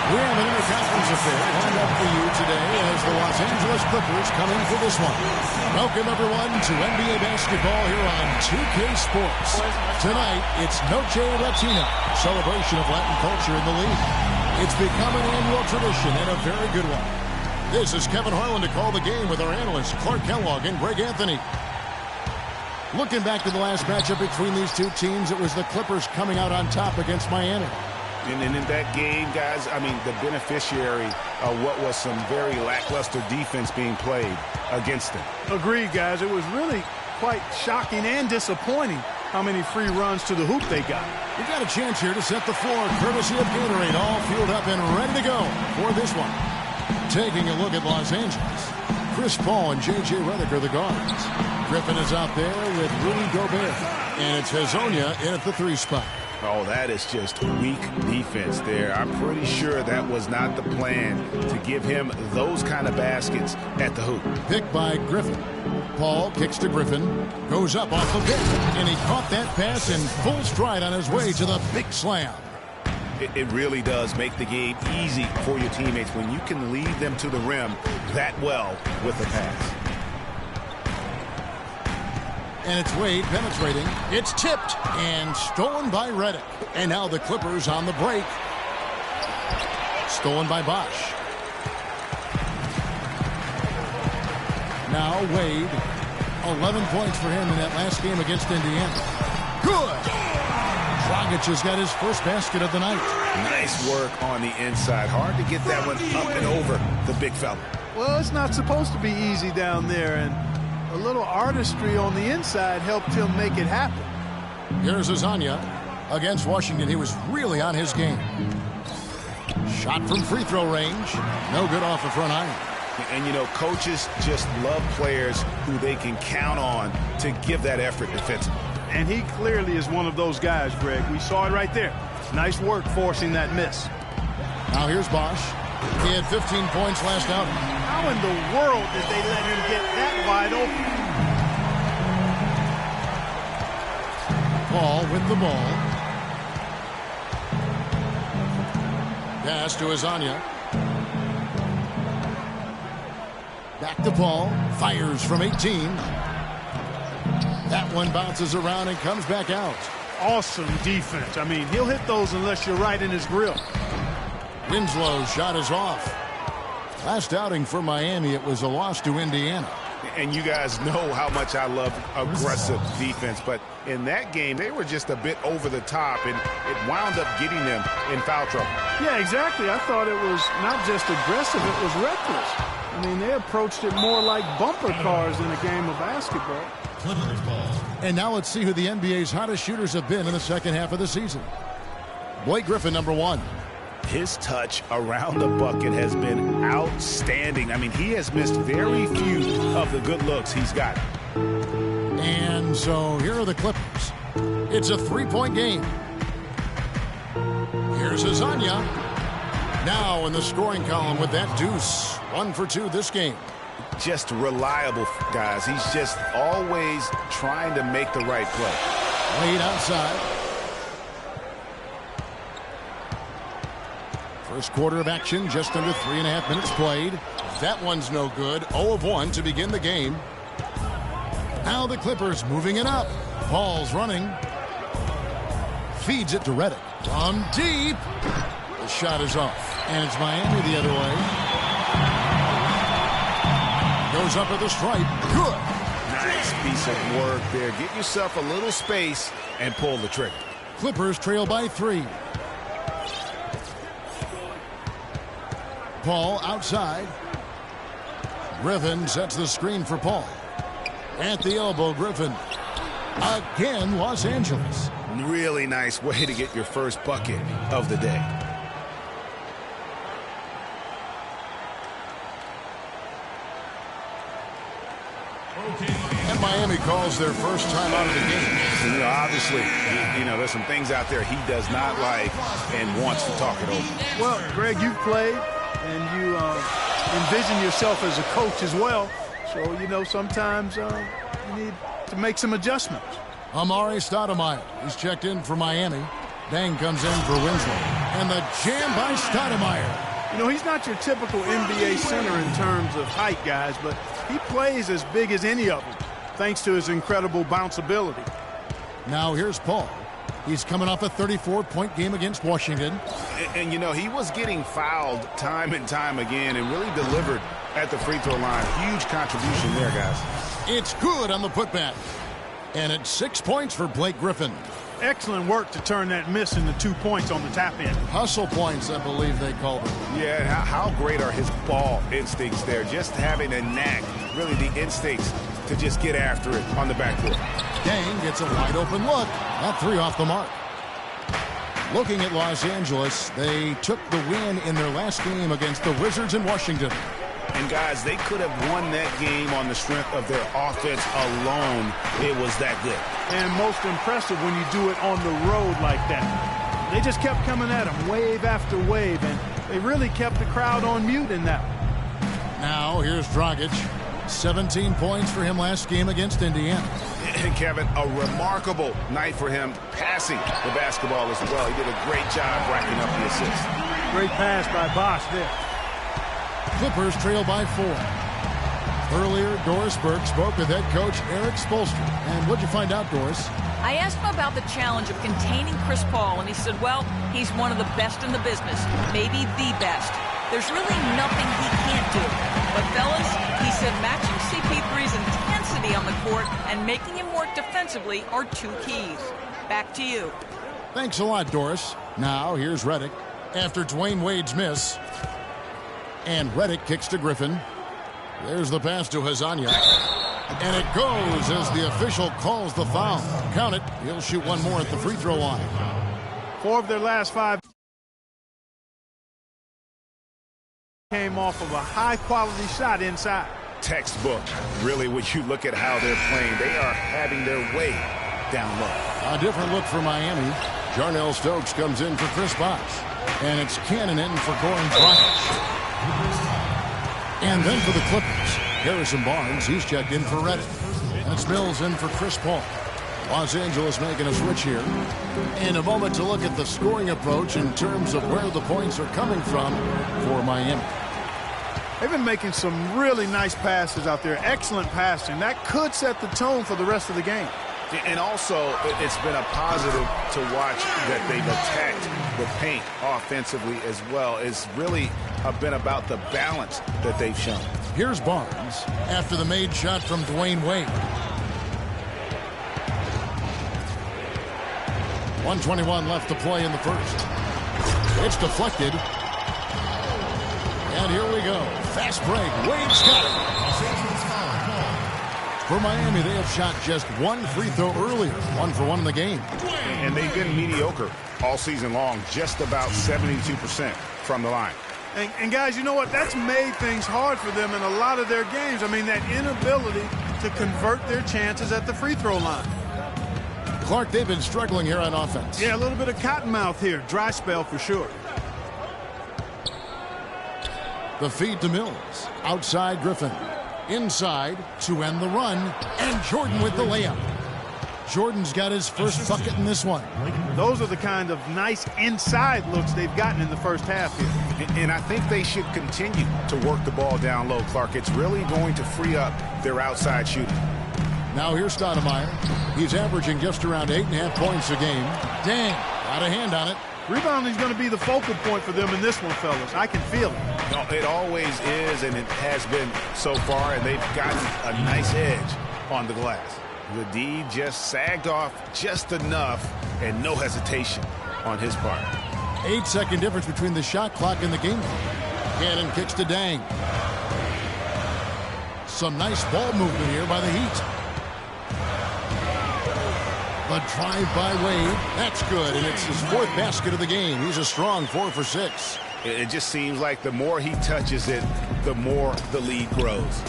We have an interconference affair lined up for you today as the Los Angeles Clippers come in for this one. Welcome, everyone, to NBA basketball here on 2K Sports. Tonight, it's Noche Latina, celebration of Latin culture in the league. It's become an annual tradition and a very good one. This is Kevin Harlan to call the game with our analysts Clark Kellogg and Greg Anthony. Looking back to the last matchup between these two teams, it was the Clippers coming out on top against Miami. And in that game, guys, I mean, the beneficiary of what was some very lackluster defense being played against them. Agreed, guys. It was really quite shocking and disappointing how many free runs to the hoop they got. We got a chance here to set the floor, courtesy of Gatorade, all fueled up and ready to go for this one. Taking a look at Los Angeles, Chris Paul and J.J. Redick are the guards. Griffin is out there with Rudy Gobert, and it's Hezonja in at the 3 spot. Oh, that is just weak defense there. I'm pretty sure that was not the plan to give him those kind of baskets at the hoop. Picked by Griffin. Paul kicks to Griffin, goes up off the pick, and he caught that pass in full stride on his way to the big slam. It really does make the game easy for your teammates when you can lead them to the rim that well with a pass. And it's Wade penetrating. It's tipped and stolen by Redick. And now the Clippers on the break. Stolen by Bosch. Now Wade. 11 points for him in that last game against Indiana. Good! Dragic has got his first basket of the night. Nice work on the inside. Hard to get that one up and over the big fella. Well, it's not supposed to be easy down there, and a little artistry on the inside helped him make it happen. Here's Hezonja. Against Washington, he was really on his game. Shot from free throw range. No good off the front iron. And, you know, coaches just love players who they can count on to give that effort defensively. And he clearly is one of those guys, Greg. We saw it right there. Nice work forcing that miss. Now here's Bosch. He had 15 points last outing. How in the world did they let him get that wide open? Paul with the ball. Pass to Hezonja. Back to Paul. Fires from 18. That one bounces around and comes back out. Awesome defense. I mean, he'll hit those unless you're right in his grill. Winslow's shot is off. Last outing for Miami, it was a loss to Indiana. And you guys know how much I love aggressive defense, but in that game, they were just a bit over the top, and it wound up getting them in foul trouble. Yeah, exactly. I thought it was not just aggressive, it was reckless. I mean, they approached it more like bumper cars in a game of basketball. And now let's see who the NBA's hottest shooters have been in the second half of the season. Blake Griffin, number 1. His touch around the bucket has been outstanding. I mean, he has missed very few of the good looks he's got. And so here are the Clippers. It's a 3-point game. Here's Hezonja. Now in the scoring column with that deuce. 1 for 2 this game. Just reliable, guys. He's just always trying to make the right play. Wade outside. First quarter of action, just under 3.5 minutes played. That one's no good. 0 of 1 to begin the game. Now the Clippers moving it up. Paul's running. Feeds it to Redick. From deep. The shot is off. And it's Miami the other way. Goes up at the stripe. Good. Nice piece of work there. Get yourself a little space and pull the trigger. Clippers trail by 3. Paul outside. Griffin sets the screen for Paul. At the elbow, Griffin. Again, Los Angeles. Really nice way to get your first bucket of the day. And Miami calls their first time out of the game. You know, obviously, you know, there's some things out there he does not like and wants to talk it over. Well, Greg, you've played, and you envision yourself as a coach as well. So, you know, sometimes you need to make some adjustments. Amari Stoudemire. He's checked in for Miami. Dang comes in for Winslow. And the jam by Stoudemire. You know, he's not your typical NBA center in terms of height, guys, but he plays as big as any of them, thanks to his incredible bounce ability. Now here's Paul. He's coming off a 34-point game against Washington. And, you know, he was getting fouled time and time again and really delivered at the free throw line. Huge contribution there, guys. It's good on the putback. And it's 6 points for Blake Griffin. Excellent work to turn that miss into 2 points on the tap in. Hustle points, I believe they call them. Yeah, how great are his ball instincts there? Just having a knack, really the instincts to just get after it on the backboard. Dang gets a wide open look. That three off the mark. Looking at Los Angeles, they took the win in their last game against the Wizards in Washington. And guys, they could have won that game on the strength of their offense alone. It was that good. And most impressive when you do it on the road like that. They just kept coming at them wave after wave, and they really kept the crowd on mute in that one. Now here's Dragic. 17 points for him last game against Indiana. And Kevin, a remarkable night for him passing the basketball as well. He did a great job racking up the assist. Great pass by Bosch there. Clippers trail by 4. Earlier, Doris Burke spoke with head coach Eric Spoelstra. And what'd you find out, Doris? I asked him about the challenge of containing Chris Paul, and he said, well, he's one of the best in the business, maybe the best. There's really nothing he can't do. But fellas, he said matching CP3's intensity on the court and making him work defensively are 2 keys. Back to you. Thanks a lot, Doris. Now here's Redick after Dwayne Wade's miss. And Redick kicks to Griffin. There's the pass to Hazanya. And it goes as the official calls the foul. Count it. He'll shoot one more at the free throw line. 4 of their last 5 came off of a high-quality shot inside. Textbook. Really, when you look at how they're playing, they are having their way down low. A different look for Miami. Jarnell Stokes comes in for Chris Bosh. And it's Cannon in for Goran Dragic. And then for the Clippers, Harrison Barnes, he's checked in for Redick. And it's Mills in for Chris Paul. Los Angeles making a switch here. In a moment to look at the scoring approach in terms of where the points are coming from for Miami. They've been making some really nice passes out there. Excellent passing. That could set the tone for the rest of the game. And also, it's been a positive to watch that they've attacked the paint offensively as well. It's really been about the balance that they've shown. Here's Barnes after the made shot from Dwayne Wade. 1:21 left to play in the first. It's deflected. And here we go. Fast break. Wade's got it. For Miami, they have shot just 1 free throw earlier. 1 for 1 in the game. And they've been mediocre all season long. Just about 72% from the line. And guys, you know what? That's made things hard for them in a lot of their games. I mean, that inability to convert their chances at the free throw line. Clark, they've been struggling here on offense. Yeah, a little bit of cottonmouth here. Dry spell for sure. The feed to Mills. Outside Griffin. Inside to end the run. And Jordan with the layup. Jordan's got his first bucket in this one. Those are the kind of nice inside looks they've gotten in the first half here. And I think they should continue to work the ball down low, Clark. It's really going to free up their outside shooting. Now here's Stoudemire. He's averaging just around 8.5 points a game. Dang, got a hand on it. Rebounding is going to be the focal point for them in this one, fellas. I can feel it. No, it always is, and it has been so far, and they've gotten a nice edge on the glass. The D just sagged off just enough, and no hesitation on his part. 8-second difference between the shot clock and the game clock. Cannon kicks to Dang. Some nice ball movement here by the Heat. The drive by Wade. That's good, and it's his 4th basket of the game. He's a strong 4 for 6. It just seems like the more he touches it, the more the lead grows.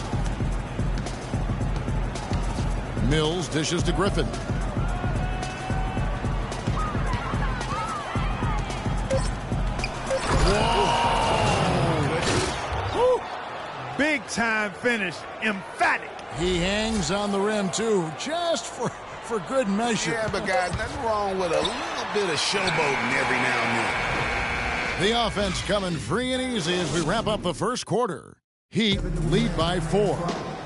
Mills dishes to Griffin. Whoa. Big time finish. Emphatic. He hangs on the rim, too, just for good measure. Yeah, but guys, nothing wrong with a little bit of showboating every now and then. The offense coming free and easy as we wrap up the first quarter. Heat lead by 4.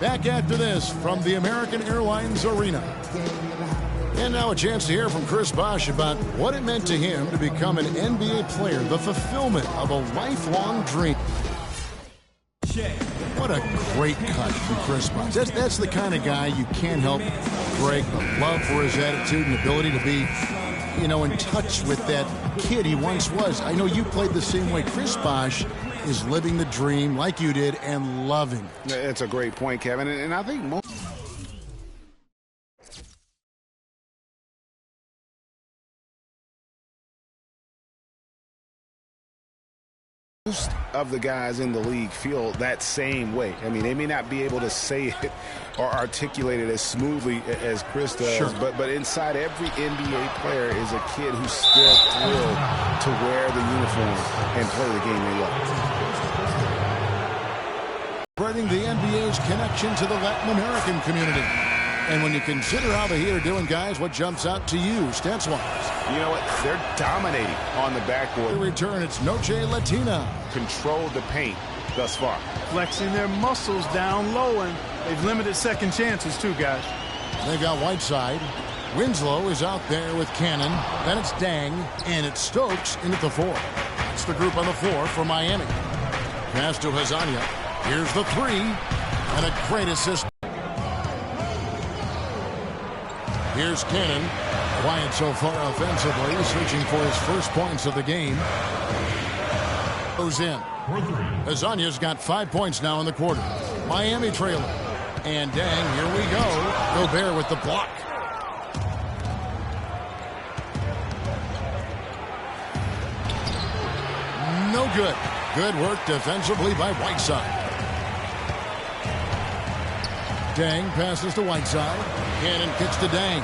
Back after this from the American Airlines Arena. And now a chance to hear from Chris Bosh about what it meant to him to become an NBA player, the fulfillment of a lifelong dream. What a great cut from Chris Bosh. That's the kind of guy you can't help, Greg, but love for his attitude and ability to be, you know, in touch with that kid he once was. I know you played the same way. Chris Bosh is living the dream like you did and loving it. It's a great point, Kevin. And I think most of the guys in the league feel that same way. I mean, they may not be able to say it or articulate it as smoothly as Chris does, sure. but inside every NBA player is a kid who's still thrilled to wear the uniform and play the game they love. Spreading the NBA's connection to the Latin American community. And when you consider how the Heat are doing, guys, what jumps out to you, stats-wise? You know what? They're dominating on the backboard. The return, it's Noche Latina. Controlled the paint thus far. Flexing their muscles down low, and they've limited second chances too, guys. They've got Whiteside. Winslow is out there with Cannon. Then it's Dang, and it's Stokes in at the 4. It's the group on the floor for Miami. Pass to Hazania. Here's the 3, and a great assist. Here's Cannon. Quiet so far offensively, searching for his first points of the game. Goes in. Hazania's got 5 points now in the quarter. Miami trailing. And Dang, here we go. Gobert with the block. No good. Good work defensively by Whiteside. Dang passes to Whiteside. Cannon kicks to Dang.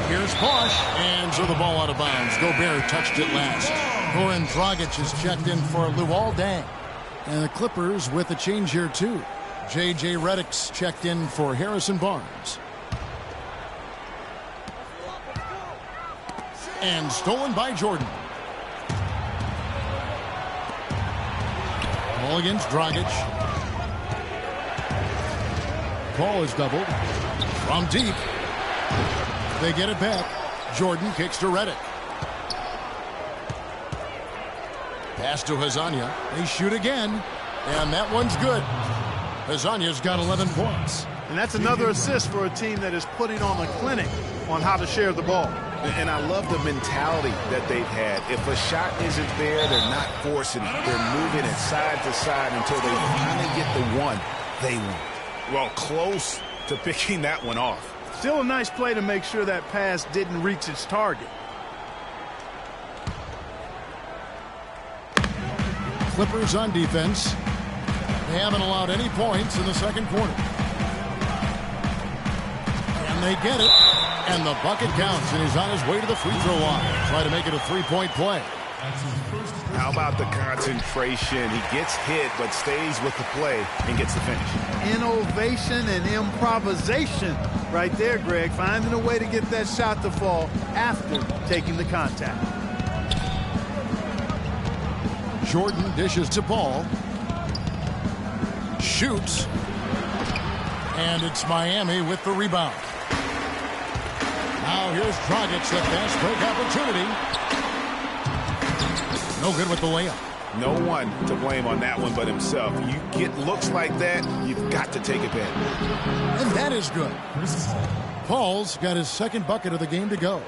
Here's Bosh, and so the ball out of bounds. Gobert touched it last. Goran Dragic is checked in for Luol Deng. And the Clippers with a change here, too. J.J. Redick's checked in for Harrison Barnes. And stolen by Jordan. Ball against Dragic. Ball is doubled. From deep. They get it back. Jordan kicks to Redick. Pass to Hazania. They shoot again. And that one's good. Hazania's got 11 points. And that's another assist for a team that is putting on a clinic on how to share the ball. And I love the mentality that they've had. If a shot isn't there, they're not forcing it. They're moving it side to side until they finally get the one they want. Well, close to picking that one off. Still a nice play to make sure that pass didn't reach its target. Clippers on defense. They haven't allowed any points in the second quarter. And they get it. And the bucket counts, and he's on his way to the free throw line. Try to make it a three-point play. How about the concentration? He gets hit, but stays with the play and gets the finish. Innovation and improvisation right there, Greg. Finding a way to get that shot to fall after taking the contact. Jordan dishes to Ball. Shoots. And it's Miami with the rebound. Now here's Dragic, the fast break opportunity. No good with the layup. No one to blame on that one but himself. You get looks like that, you've got to take it back. And that is good. Paul's got his second bucket of the game to go.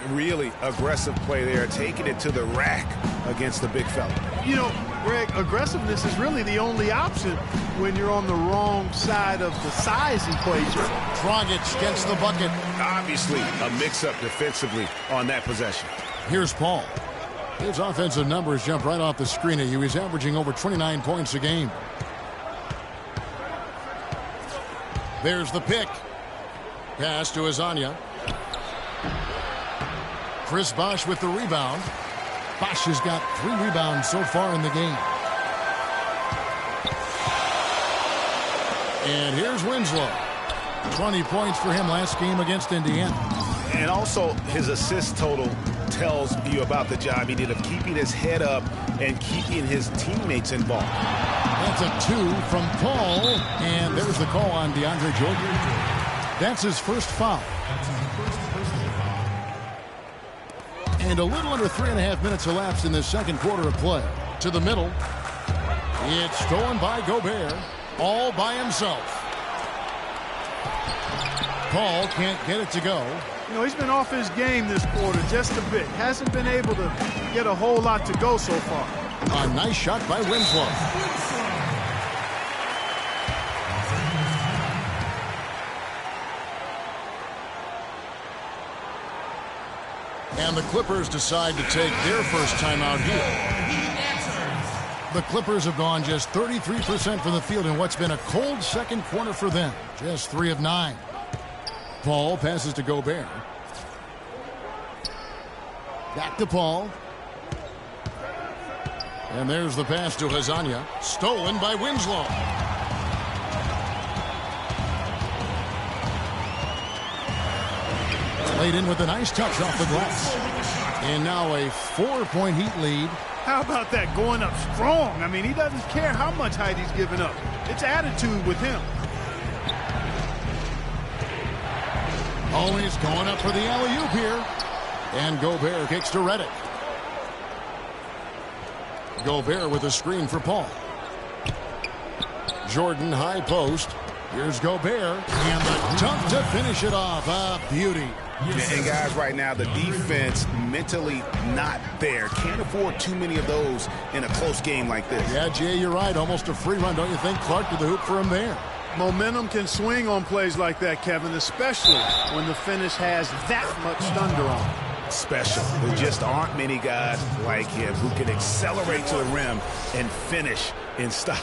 Really aggressive play there, taking it to the rack against the big fella. You know, Greg, aggressiveness is really the only option when you're on the wrong side of the size equation. Dragic gets the bucket. Obviously, a mix-up defensively on that possession. Here's Paul. His offensive numbers jump right off the screen at you. He's averaging over 29 points a game. There's the pick. Pass to Hazania. Chris Bosh with the rebound. Bosh has got 3 rebounds so far in the game. And here's Winslow. 20 points for him last game against Indiana. And also his assist total tells you about the job he did of keeping his head up and keeping his teammates involved. That's a 2 from Paul, and there's the call on DeAndre Jordan. That's his first foul. And a little under 3.5 minutes elapsed in the second quarter of play. To the middle. It's stolen by Gobert, all by himself. Paul can't get it to go. You know, he's been off his game this quarter just a bit. Hasn't been able to get a whole lot to go so far. A nice shot by Winslow. And the Clippers decide to take their first timeout here. The Clippers have gone just 33% from the field in what's been a cold second quarter for them. Just 3 of 9. Paul passes to Gobert. Back to Paul. And there's the pass to Hazanya. Stolen by Winslow. Laid in with a nice touch off the glass. And now a 4-point Heat lead. How about that, going up strong? I mean, he doesn't care how much height he's giving up. It's attitude with him. Always going up for the alley-oop here. And Gobert kicks to Redick. Gobert with a screen for Paul. Jordan high post. Here's Gobert. And the dunk to finish it off. A beauty. And guys, right now, the defense mentally not there. Can't afford too many of those in a close game like this. Yeah, Jay, you're right. Almost a free run, don't you think? Clark to the hoop for him there. Momentum can swing on plays like that, Kevin, especially when the finish has that much thunder on it. Special. There just aren't many guys like him who can accelerate to the rim and finish in style.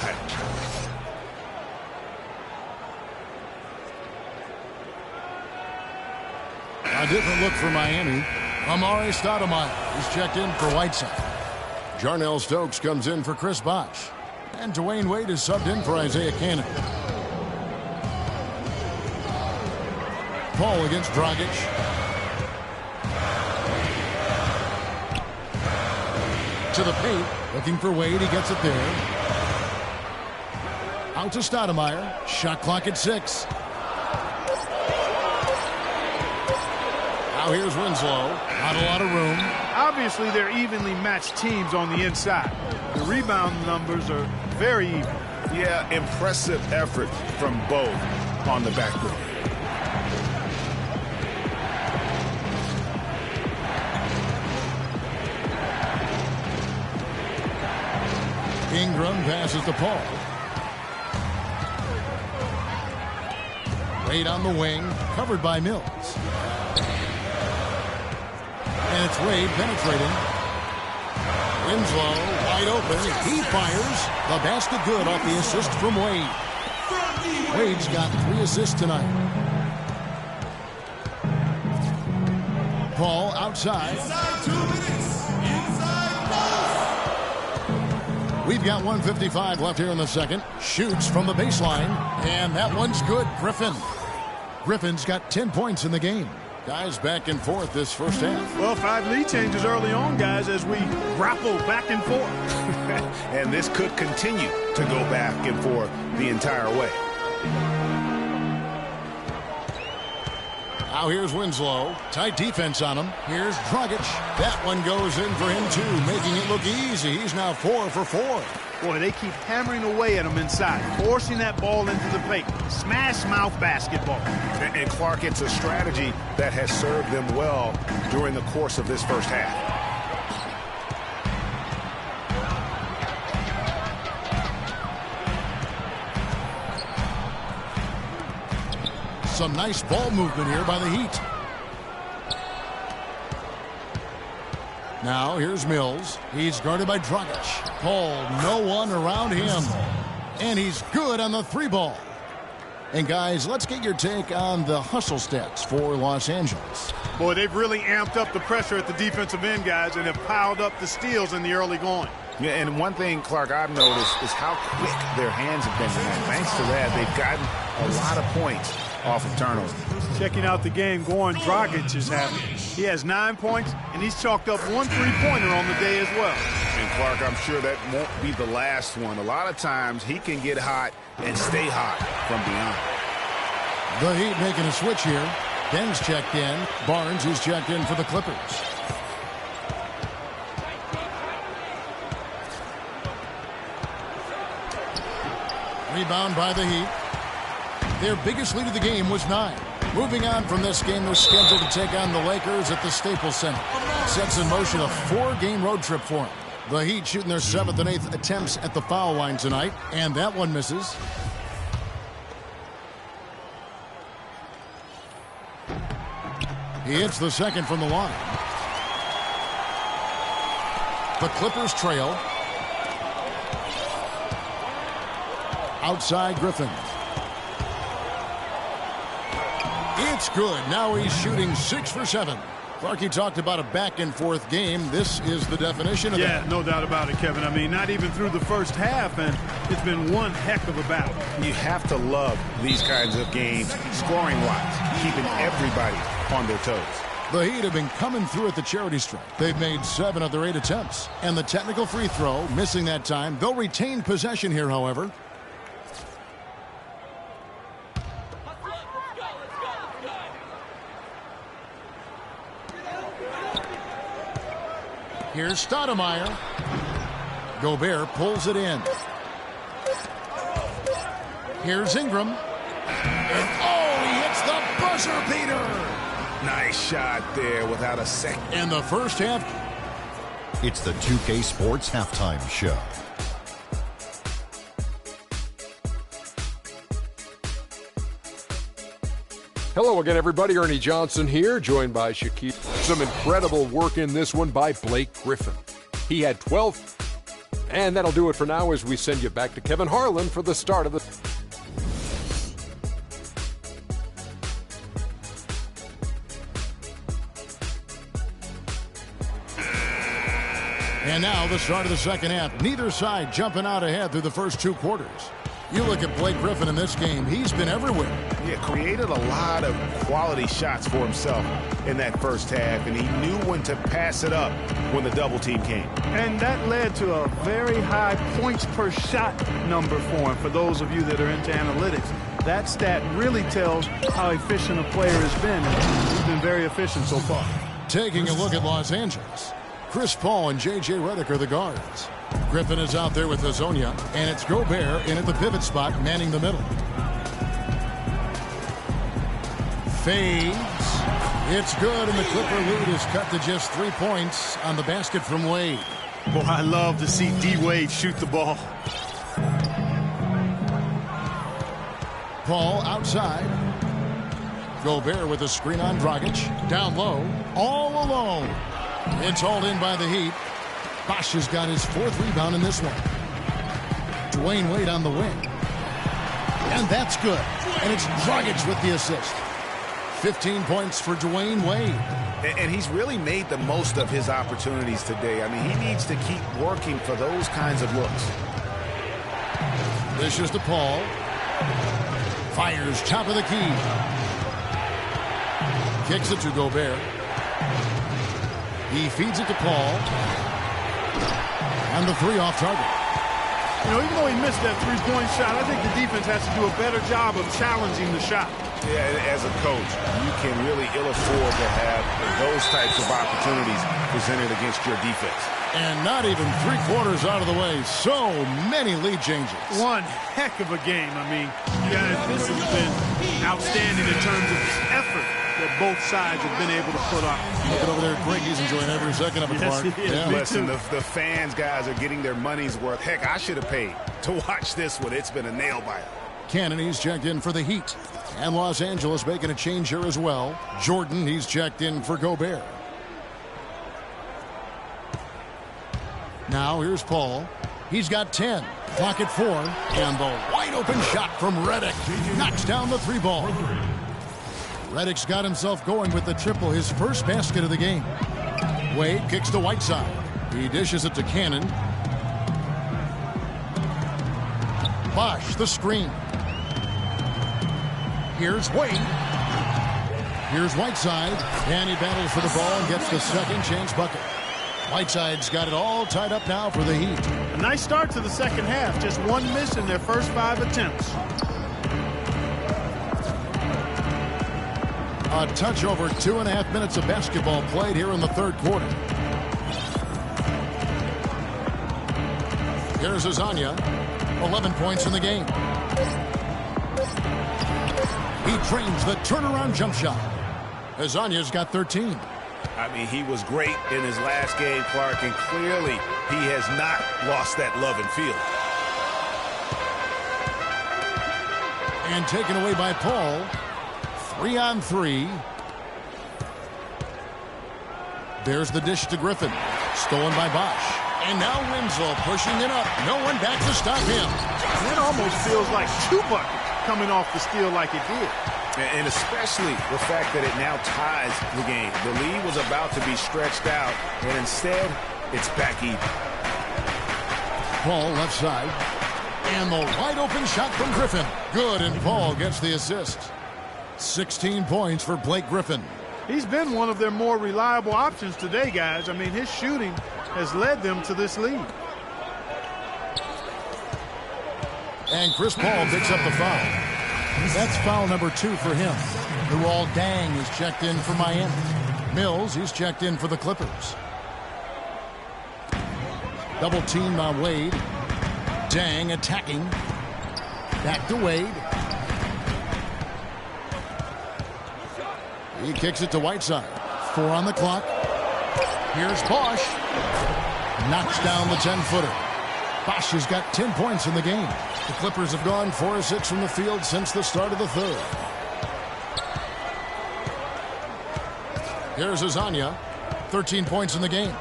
A different look for Miami. Amari Stoudemire is checked in for Whiteside. Jarnell Stokes comes in for Chris Bosh. And Dwayne Wade is subbed in for Isaiah Cannon. Paul against Dragic. To the paint. Looking for Wade. He gets it there. Out to Stoudemire. Shot clock at 6. Now here's Winslow. Not a lot of room. Obviously, they're evenly matched teams on the inside. The rebound numbers are very even. Yeah, impressive effort from both on the backboard. Ingram passes to Paul. Wade on the wing, covered by Mills. And it's Wade penetrating. Winslow wide open. He fires. The basket good off the assist from Wade. Wade's got 3 assists tonight. Paul outside. We've got 1:55 left here in the second. Shoots from the baseline. And that one's good. Griffin's got 10 points in the game. Guys back and forth this first half. Well, 5 lead changes early on, guys, as we grapple back and forth. And this could continue to go back and forth the entire way. Now here's Winslow. Tight defense on him. Here's Dragic. That one goes in for him, too, making it look easy. He's now 4 for 4. Boy, they keep hammering away at him inside, forcing that ball into the paint. Smash mouth basketball. And Clark, it's a strategy that has served them well during the course of this first half. Some nice ball movement here by the Heat. Now here's Mills. He's guarded by Dragic. Paul, no one around him. And he's good on the 3-ball. And guys, let's get your take on the hustle stats for Los Angeles. Boy, they've really amped up the pressure at the defensive end, guys, and have piled up the steals in the early going. Yeah, and one thing, Clark, I've noticed is how quick their hands have been tonight. Thanks to that, they've gotten a lot of points off of turnover. Checking out the game, Goran Dragic is having. He has 9 points, and he's chalked up 1 3-pointer on the day as well. And Clark, I'm sure that won't be the last one. A lot of times he can get hot and stay hot from beyond. The Heat making a switch here. Ben's checked in. Barnes is checked in for the Clippers. Rebound by the Heat. Their biggest lead of the game was 9. Moving on from this game, they're scheduled to take on the Lakers at the Staples Center. Sets in motion a 4-game road trip for them. The Heat shooting their 7th and 8th attempts at the foul line tonight, and that one misses. He hits the second from the line. The Clippers trail. Outside Griffin. It's good. Now he's shooting 6 for 7. Clarky talked about a back-and-forth game. This is the definition of that. Yeah, no doubt about it, Kevin. I mean, not even through the first half, and it's been one heck of a battle. You have to love these kinds of games, scoring-wise, keeping everybody on their toes. The Heat have been coming through at the charity stripe. They've made 7 of their 8 attempts. And the technical free throw, missing that time. They'll retain possession here, however. Here's Stoudemire. Gobert pulls it in. Here's Ingram. And oh, he hits the buzzer beater. Nice shot there without a second. In the first half. It's the 2K Sports Halftime Show. Hello again, everybody. Ernie Johnson here, joined by Shaquille. Some incredible work in this one by Blake Griffin. He had 12. And that'll do it for now as we send you back to Kevin Harlan for the start of the... And now the start of the second half. Neither side jumping out ahead through the first 2 quarters. You look at Blake Griffin in this game, he's been everywhere. Yeah, created a lot of quality shots for himself in that first half, and he knew when to pass it up when the double team came. And that led to a very high points per shot number for him. For those of you that are into analytics, that stat really tells how efficient a player has been. He's been very efficient so far. Taking a look at Los Angeles. Chris Paul and J.J. Redick are the guards. Griffin is out there with Hazonia, and it's Gobert in at the pivot spot, manning the middle. Fades. It's good, and the Clipper lead is cut to just 3 points on the basket from Wade. Boy, I love to see D. Wade shoot the ball. Paul outside. Gobert with a screen on Dragic. Down low, all alone. It's hauled in by the Heat. Bosh has got his 4th rebound in this one. Dwayne Wade on the wing. And that's good. And it's Dragic with the assist. 15 points for Dwayne Wade. And he's really made the most of his opportunities today. I mean, he needs to keep working for those kinds of looks. This is to Paul. Fires top of the key. Kicks it to Gobert. He feeds it to Paul. And the 3 off target. You know, even though he missed that 3-point shot, I think the defense has to do a better job of challenging the shot. Yeah, as a coach, you can really ill afford to have those types of opportunities presented against your defense. And not even 3/4 out of the way. So many lead changes. One heck of a game. I mean, guys, this has been outstanding in terms of effort that both sides have been able to put on. Looking over there at Greg, he's enjoying every second of it, Yes, Clark. he is. Yeah. Listen, the fans, guys, are getting their money's worth. Heck, I should have paid to watch this one. It's been a nail-biter. Cannon, he's checked in for the Heat. And Los Angeles making a change here as well. Jordan, he's checked in for Gobert. Now here's Paul. He's got 10. Clock at 4. And the wide-open shot from Redick. Knocks down the 3-ball. Redick's got himself going with the triple, his first basket of the game. Wade kicks to Whiteside. He dishes it to Cannon. Bosh, the screen. Here's Wade. Here's Whiteside. And he battles for the ball and gets the second chance bucket. Whiteside's got it all tied up now for the Heat. A nice start to the second half. Just one miss in their first 5 attempts. A touch over 2.5 minutes of basketball played here in the third quarter. Here's Azania. 11 points in the game. He trains the turnaround jump shot. Azania's got 13. I mean, he was great in his last game, Clark, and clearly he has not lost that love and feel. And taken away by Paul. 3-on-3. There's the dish to Griffin. Stolen by Bosch. And now Winslow pushing it up. No one back to stop him. That almost feels like 2 buckets coming off the steal like it did. And especially the fact that it now ties the game. The lead was about to be stretched out, and instead, it's back even. Paul left side. And the wide open shot from Griffin. Good, and Paul gets the assist. 16 points for Blake Griffin. He's been one of their more reliable options today, guys. I mean, his shooting has led them to this lead. And Chris Paul picks up the foul. That's foul number 2 for him. Luol Deng is checked in for Miami. Mills, he's checked in for the Clippers. Double team on Wade. Deng attacking. Back to Wade. He kicks it to Whiteside. 4 on the clock. Here's Bosch. Knocks down the 10-footer. Bosch has got 10 points in the game. The Clippers have gone 4 of 6 from the field since the start of the third. Here's Azania. 13 points in the game.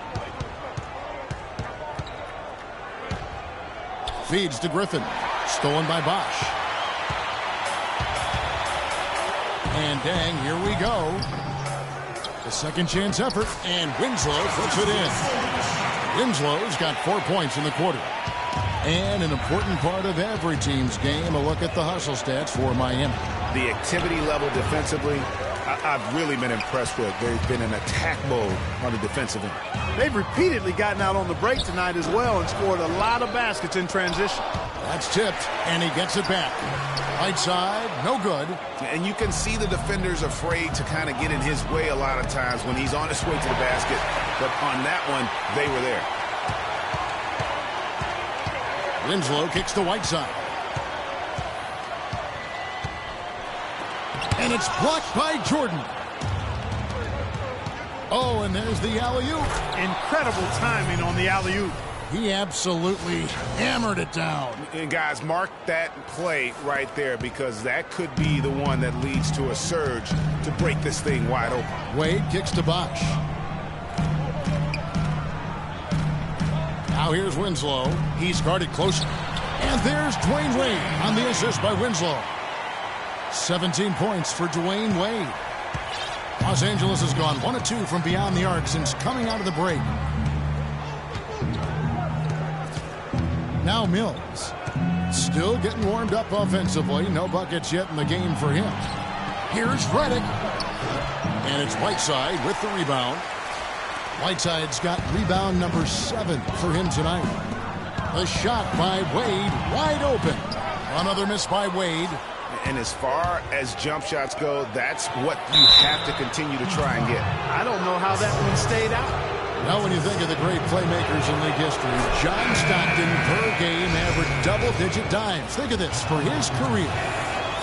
Feeds to Griffin. Stolen by Bosch. And Deng, here we go. The second chance effort, and Winslow puts it in. Winslow's got 4 points in the quarter. And an important part of every team's game, a look at the hustle stats for Miami. The activity level defensively, I've really been impressed with. They've been in attack mode on the defensive end. They've repeatedly gotten out on the break tonight as well and scored a lot of baskets in transition. That's tipped, and he gets it back. Right side, no good. And you can see the defenders afraid to kind of get in his way a lot of times when he's on his way to the basket. But on that one, they were there. Winslow kicks to Whiteside. And it's blocked by Jordan. Oh, and there's the alley-oop. Incredible timing on the alley-oop. He absolutely hammered it down. And guys, mark that play right there, because that could be the one that leads to a surge to break this thing wide open. Wade kicks to Bosch. Now here's Winslow. He's guarded closely. And there's Dwayne Wade on the assist by Winslow. 17 points for Dwayne Wade. Los Angeles has gone 1 of 2 from beyond the arc since coming out of the break. Now Mills. Still getting warmed up offensively. No buckets yet in the game for him. Here's Redick. And it's Whiteside with the rebound. Whiteside's got rebound number 7 for him tonight. The shot by Wade, wide open. Another miss by Wade. And as far as jump shots go, that's what you have to continue to try and get. I don't know how that one stayed out. Now when you think of the great playmakers in league history, John Stockton per game averaged double-digit dimes. Think of this, for his career,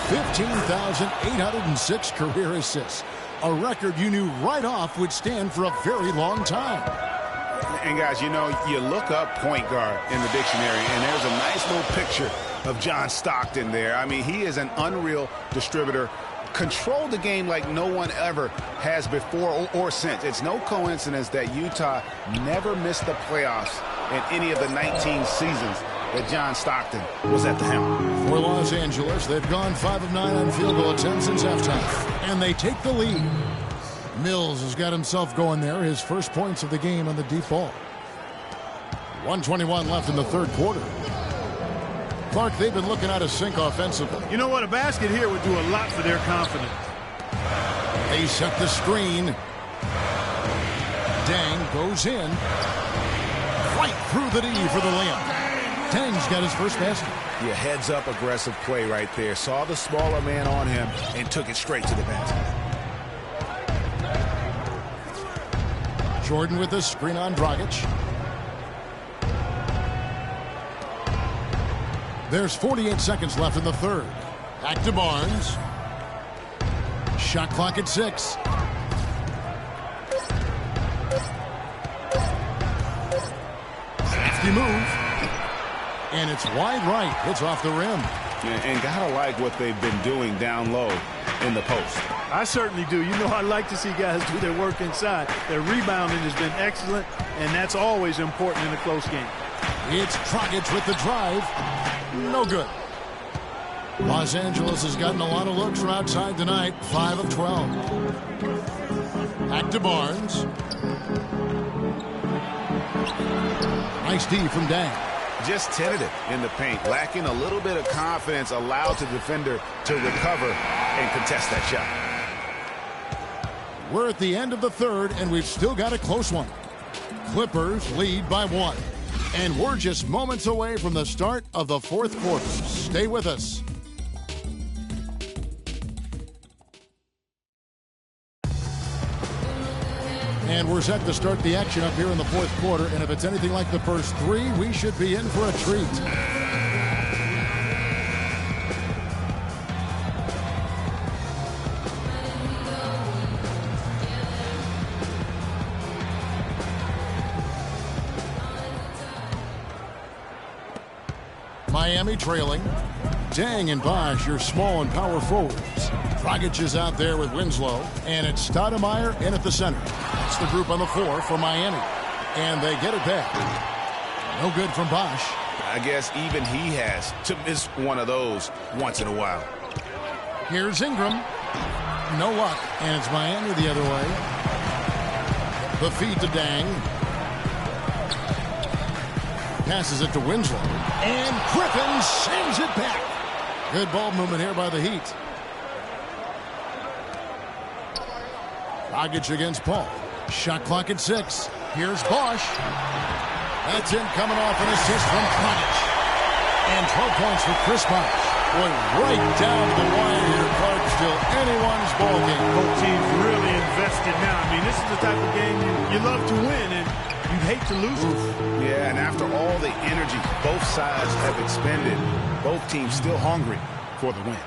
15,806 career assists. A record you knew right off would stand for a very long time. And guys, you know, you look up point guard in the dictionary, and there's a nice little picture of John Stockton there. I mean, he is an unreal distributor. Controlled the game like no one ever has before or since. It's no coincidence that Utah never missed the playoffs in any of the 19 seasons that John Stockton was at the helm. For Los Angeles, they've gone 5 of 9 on field goal attempts since halftime, and they take the lead. Mills has got himself going there, his first points of the game on the deep ball. 1:21 left in the third quarter. Clark, they've been looking out of sync offensively. You know what? A basket here would do a lot for their confidence. They set the screen. Dang goes in. Right through the D for the layup. Dang's got his first basket. Yeah, heads-up aggressive play right there. Saw the smaller man on him and took it straight to the basket. Jordan with the screen on Dragic. There's 48 seconds left in the third. Back to Barnes. Shot clock at 6. Safety move. And it's wide right. It's off the rim. And gotta like what they've been doing down low in the post. I certainly do. You know, I like to see guys do their work inside. Their rebounding has been excellent, and that's always important in a close game. It's Dragic with the drive. No good. Los Angeles has gotten a lot of looks from outside tonight. 5 of 12. Back to Barnes. Nice D from Dang. Just tentative in the paint, lacking a little bit of confidence, allowed the defender to recover and contest that shot. We're at the end of the third, and we've still got a close one. Clippers lead by 1. And we're just moments away from the start of the fourth quarter. Stay with us. And we're set to start the action up here in the fourth quarter. And if it's anything like the first 3, we should be in for a treat. Miami trailing. Dang and Bosch, your small and power forwards. Dragic is out there with Winslow. And it's Stoudemire in at the center. That's the group on the floor for Miami. And they get it back. No good from Bosch. I guess even he has to miss one of those once in a while. Here's Ingram. No luck. And it's Miami the other way. The feed to Dang. Passes it to Winslow. And Griffin sends it back. Good ball movement here by the Heat. Dragic against Paul. Shot clock at 6. Here's Bosch. That's him coming off an assist from Dragic. And 12 points for Chris Bosch. Boy, right down to the wire here, Clark. Still anyone's ball game. Both teams really invested now. I mean, this is the type of game you love to win, and you'd hate to lose it. Yeah, and after all the energy both sides have expended, both teams still hungry for the win.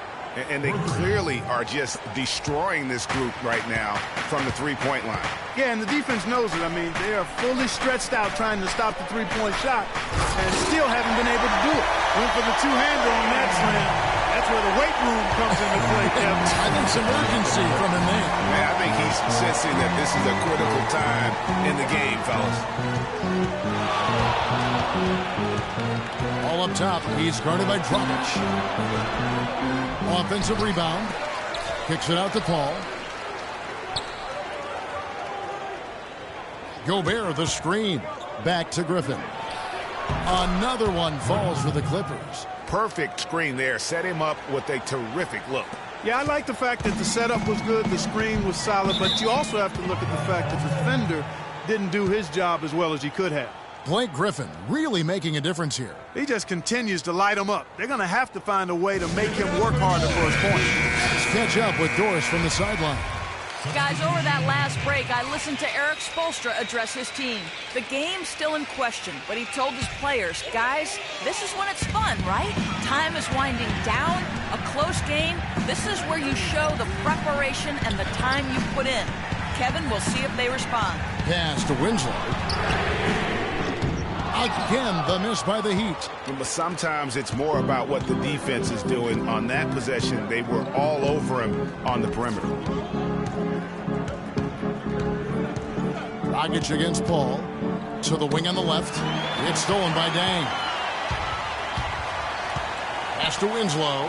And they clearly are just destroying this group right now from the three-point line. Yeah, and the defense knows it. I mean, they are fully stretched out trying to stop the three-point shot and still haven't been able to do it. Went for the two-hander on that slam. That's where the weight room comes into play, Kevin. I think some urgency from him there. Man, I think he's sensing that this is a critical time in the game, fellas. All up top, he's guarded by Dragic. Offensive rebound. Kicks it out to Paul. Gobert, the screen. Back to Griffin. Another one falls for the Clippers. Perfect screen there. Set him up with a terrific look. Yeah, I like the fact that the setup was good, the screen was solid, but you also have to look at the fact that the defender didn't do his job as well as he could have. Blake Griffin really making a difference here. He just continues to light him up. They're going to have to find a way to make him work harder for his points. Let's catch up with Doris from the sideline. Guys, over that last break, I listened to Eric Spoelstra address his team. The game's still in question, but he told his players, guys, this is when it's fun, right? Time is winding down, a close game. This is where you show the preparation and the time you put in. Kevin, we'll see if they respond. Pass to Winslow. Again, the miss by the Heat. But sometimes it's more about what the defense is doing. On that possession, they were all over him on the perimeter. Dragic against Paul. To the wing on the left. It's stolen by Dang. Pass to Winslow.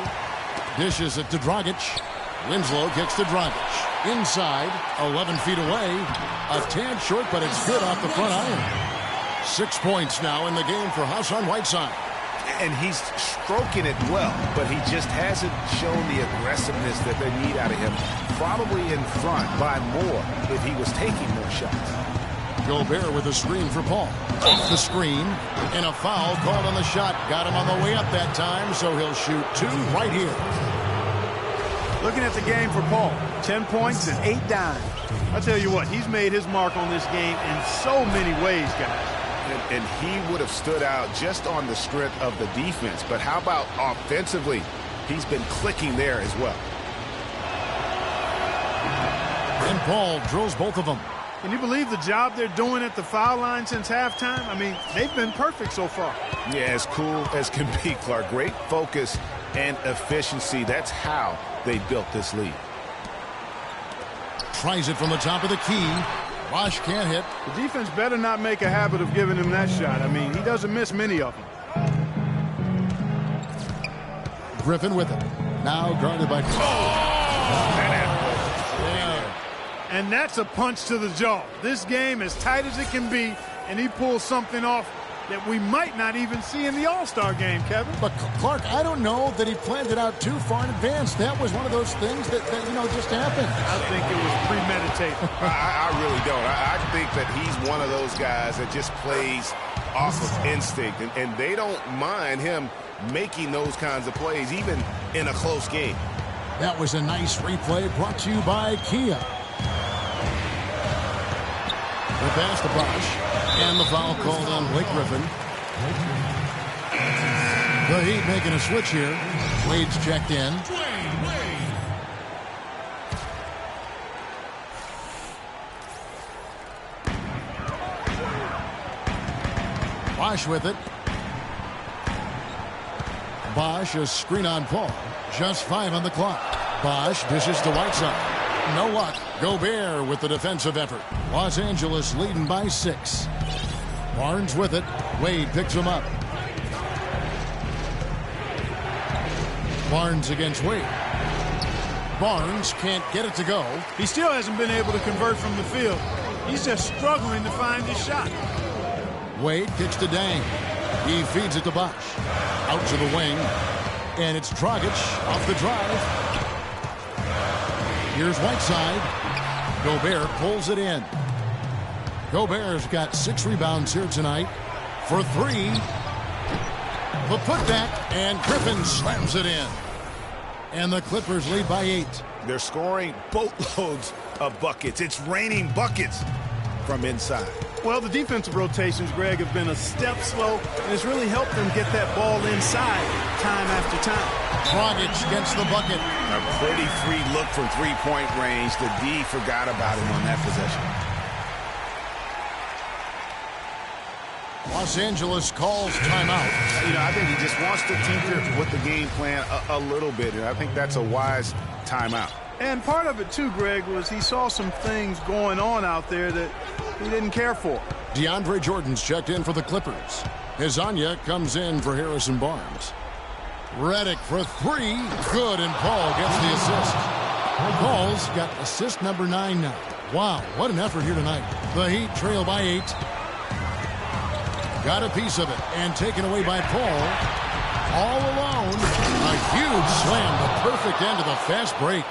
Dishes it to Dragic. Winslow kicks to Dragic. Inside, 11 feet away. A tad short, but it's good off the front iron. 6 points now in the game for Hassan Whiteside. And he's stroking it well, but he just hasn't shown the aggressiveness that they need out of him. Probably in front by more if he was taking more shots. Gobert with a screen for Paul. Off the screen, and a foul called on the shot. Got him on the way up that time, so he'll shoot 2 right here. Looking at the game for Paul, 10 points and 8 dimes. I tell you what, he's made his mark on this game in so many ways, guys. And he would have stood out just on the strength of the defense. But how about offensively? He's been clicking there as well. And Paul drills both of them. Can you believe the job they're doing at the foul line since halftime? I mean, they've been perfect so far. Yeah, as cool as can be, Clark. Great focus and efficiency. That's how they built this lead. Tries it from the top of the key. Bosh can't hit. The defense better not make a habit of giving him that shot. I mean, he doesn't miss many of them. Griffin with it. Now guarded by... And that's a punch to the jaw. This game as tight as it can be, and he pulls something off that we might not even see in the All-Star game, Kevin. But, Clark, I don't know that he planned it out too far in advance. That was one of those things that just happened. I think it was premeditated. I really don't. I think that he's one of those guys that just plays off of instinct, and they don't mind him making those kinds of plays, even in a close game. That was a nice replay brought to you by Kia. The pass to Bosh, and the foul called on Blake Griffin. The Heat making a switch here. Wade's checked in. Bosh with it. Bosh, a screen on Paul. Just 5 on the clock. Bosh dishes to Whiteside. No luck. Gobert with the defensive effort. Los Angeles leading by 6. Barnes with it. Wade picks him up. Barnes against Wade. Barnes can't get it to go. He still hasn't been able to convert from the field. He's just struggling to find his shot. Wade kicks to Dang. He feeds it to Bosh. Out to the wing. And it's Dragic off the drive. Here's Whiteside. Gobert pulls it in. Gobert's got 6 rebounds here tonight. For 3. The putback, and Griffin slams it in. And the Clippers lead by 8. They're scoring boatloads of buckets. It's raining buckets from inside. Well, the defensive rotations, Greg, have been a step slow, and it's really helped them get that ball inside time after time. Dragic gets the bucket. A pretty free look from three-point range. The D forgot about him on that possession. Los Angeles calls timeout. I think he just wants to tinker with the game plan a little bit, and I think that's a wise timeout. And part of it, too, Greg, was he saw some things going on out there that he didn't care for. DeAndre Jordan's checked in for the Clippers. Hezonja comes in for Harrison Barnes. Redick for 3. Good, and Paul gets the assist. Paul's got assist number 9 now. Wow, what an effort here tonight. The Heat trail by 8. Got a piece of it, and taken away by Paul. All alone. A huge slam, the perfect end of the fast break.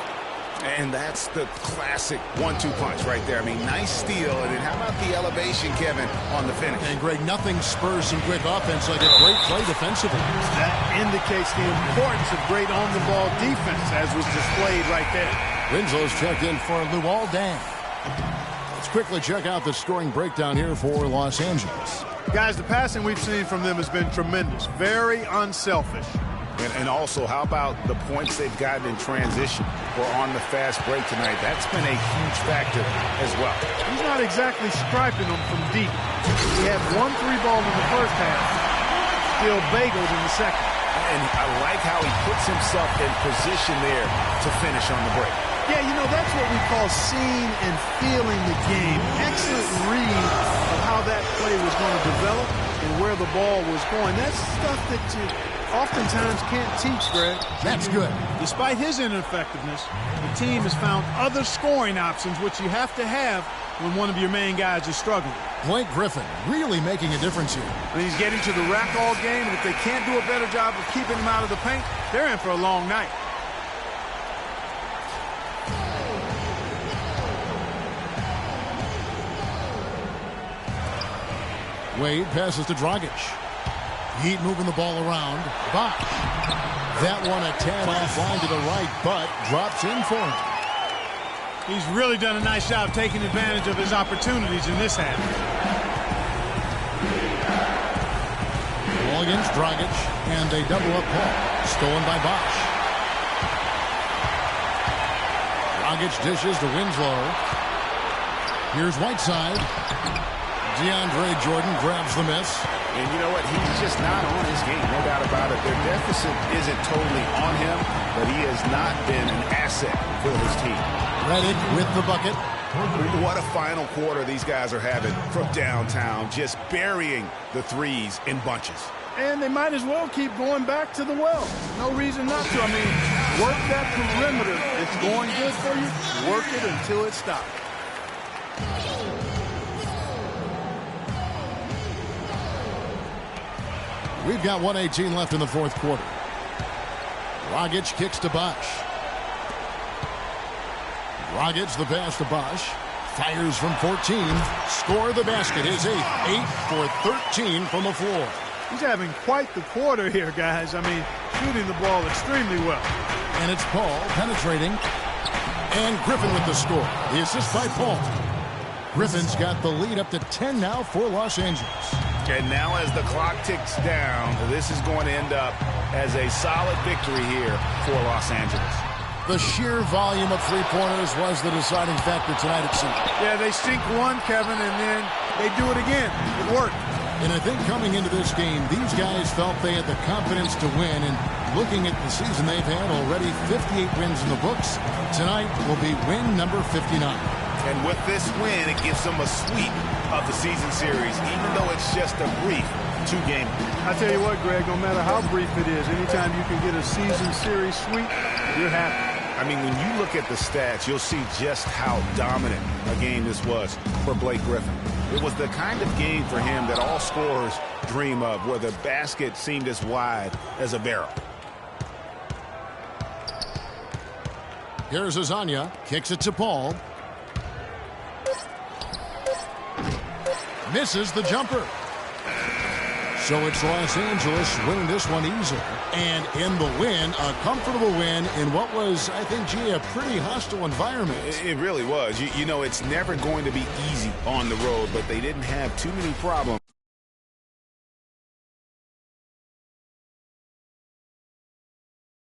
And that's the classic 1-2 punch right there. I mean, nice steal. And then how about the elevation, Kevin, on the finish? And, Greg, nothing spurs some quick offense like a great play defensively. That indicates the importance of great on-the-ball defense, as was displayed right there. Winslow's checked in for Luol Deng. Let's quickly check out the scoring breakdown here for Los Angeles. Guys, the passing we've seen from them has been tremendous. Very unselfish. And also, how about the points they've gotten in transition or on the fast break tonight? That's been a huge factor as well. He's not exactly striping them from deep. He had 1 3-ball in the first half, still bagels in the second. And I like how he puts himself in position there to finish on the break. Yeah, that's what we call seeing and feeling the game. Excellent read of how that play was going to develop and where the ball was going. That's stuff that you oftentimes can't teach, Greg. That's good. Despite his ineffectiveness, the team has found other scoring options, which you have to have when one of your main guys is struggling. Blake Griffin really making a difference here. And he's getting to the rack all game, and if they can't do a better job of keeping him out of the paint, they're in for a long night. Wade passes to Dragic. Heat moving the ball around. Bosh. That one a tad offline to the right, but drops in for him. He's really done a nice job taking advantage of his opportunities in this half. Ball against Dragic, and they double up Paul. Stolen by Bosh. Dragic dishes to Winslow. Here's Whiteside. DeAndre Jordan grabs the miss. And you know what? He's just not on his game, no doubt about it. Their deficit isn't totally on him, but he has not been an asset for his team. Redick with the bucket. What a final quarter these guys are having from downtown, just burying the threes in bunches. And they might as well keep going back to the well. No reason not to. I mean, work that perimeter. It's going good for you. Work it until it stops. We've got 1:18 left in the fourth quarter. Dragic kicks to Bosh. Dragic the pass to Bosh. Fires from 14. Score the basket. His 8 for 13 from the floor. He's having quite the quarter here, guys. I mean, shooting the ball extremely well. And it's Paul penetrating. And Griffin with the score. The assist by Paul. Griffin's got the lead up to 10 now for Los Angeles. And now as the clock ticks down, this is going to end up as a solid victory here for Los Angeles. The sheer volume of three-pointers was the deciding factor tonight, it seemed. Yeah, they sink one, Kevin, and then they do it again. It worked. And I think coming into this game, these guys felt they had the confidence to win. And looking at the season they've had, already 58 wins in the books. Tonight will be win number 59. And with this win, it gives them a sweep of the season series, even though it's just a brief two-game. I tell you what, Greg, no matter how brief it is, anytime you can get a season series sweep, you're happy. I mean, when you look at the stats, you'll see just how dominant a game this was for Blake Griffin. It was the kind of game for him that all scorers dream of, where the basket seemed as wide as a barrel. Here's Azania, kicks it to Paul. Misses the jumper. So it's Los Angeles winning this one easily. And in the win, a comfortable win in what was, I think, gee, a pretty hostile environment. It really was. You know, it's never going to be easy on the road, but they didn't have too many problems.